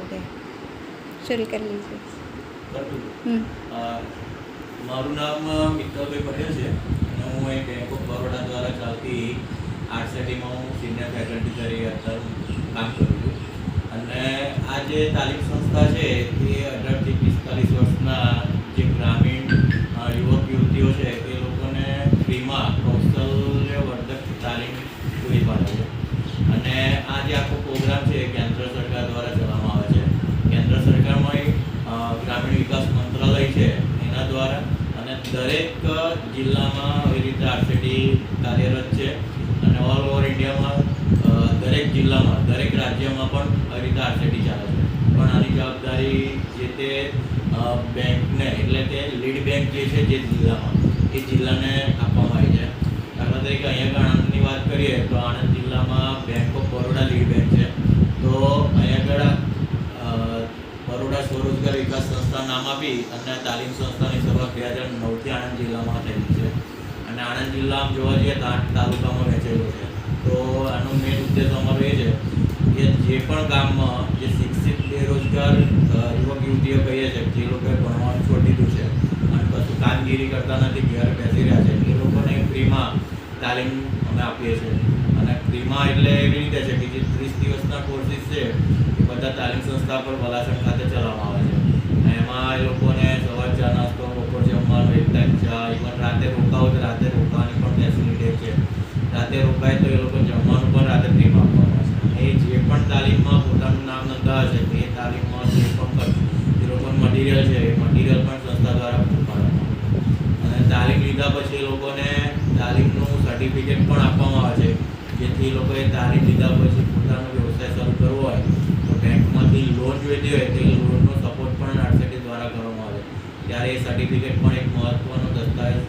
Okay શરૂ કરી લીધું. મારું નામ મિત્રભાઈ પટેલ છે અને હું અહીં બેંક ઓફ બરોડા દ્વારા ચાલતી આરસીટીમાં હું સિનિયર ફેકલ્ટી તરીકે અત્યારે કામ કરું છું. અને આ જે તાલીમ સંસ્થા છે તે 18 થી 45 વર્ષના જે ગ્રામીણ યુવક યુવતીઓ છે એ લોકોને ફ્રીમાં કૌશલ્યવર્ધક તાલીમ પૂરી પાડે છે. અને આ જે આખો પ્રોગ્રામ છે કેન્દ્ર સરકાર દ્વારા ચલાવવામાં આવે છે. કેન્દ્ર સરકારમાં ગ્રામીણ વિકાસ મંત્રાલય છે એના દ્વારા અને દરેક જિલ્લામાં આવી રીતે આરસીટી કાર્યરત છે. અને ઓલ ઓવર ઇન્ડિયામાં દરેક જિલ્લામાં દરેક રાજ્યમાં પણ આવી રીતે આરસીટી ચાલે છે. પણ આની જવાબદારી જે તે બેંકને એટલે કે લીડ બેંક જે છે જે જિલ્લામાં એ જિલ્લાને આપવામાં આવી છે. દાખલા તરીકે અહીંયા આણંદની વાત કરીએ તો આણંદ જિલ્લામાં bank of Baroda lead bank છે. તો અહીંયા આગળ બરોડા સ્વરોજગાર વિકાસ સંસ્થા નામ આપી અને તાલીમ સંસ્થાની શરૂઆત 2009થી આણંદ જિલ્લામાં થયેલી છે. અને આણંદ જિલ્લામાં જોવા જઈએ તો 8 તાલુકામાં વહેંચેલો છે. તો આનો મેઇન ઉદ્દેશ અમારો એ છે કે જે પણ ગામમાં જે શિક્ષિત બેરોજગાર યુવક યુવતીઓ કહીએ છે જે લોકોએ ભણવાનું છોડી દીધું છે અને કશું કામગીરી કરતા નથી, ઘેર બેસી રહ્યા છે, એ લોકોને ફ્રીમાં તાલીમ અમે આપીએ છીએ. અને ફ્રીમાં એટલે એવી રીતે છે કે જે 30 દિવસના કોર્સીસ છે એ બધા તાલીમ સંસ્થા પર વલાસણ ખાતે ચલાવવામાં આવે છે. અને એમાં એ લોકોને સવાર ચા નાસ્તો, બપોર જમવાનું, એક ટાઈમ ચા, ઇવન રાતે રોકાવો તો રાતે રોકાવાની પણ ફેસિલિટી છે. રાતે રોકાય તો એ લોકો જમવાનું પણ રાતે ફ્રીમાં આપવામાં આવે છે. એ જે પણ તાલીમમાં પોતાનું નામ નોંધાવે છે એ તાલીમમાં જે પણ જે લોકોનું મટીરિયલ છે એ મટીરિયલ પણ સંસ્થા દ્વારા પૂરું પાડવામાં આવે છે. અને તાલીમ લીધા પછી એ લોકોને તાલીમનું સર્ટિફિકેટ પણ આપવામાં આવે છે જેથી એ લોકોએ તાલીમ લીધા પછી પોતાનો વ્યવસાય શરૂ કરવો હોય તો બેંકમાંથી લોન જોઈતી હોય તો એ લોનનો સપોર્ટ પણ આરસીટી દ્વારા કરવામાં આવે. ત્યારે એ સર્ટિફિકેટ પણ એક મહત્ત્વનો દસ્તાવેજ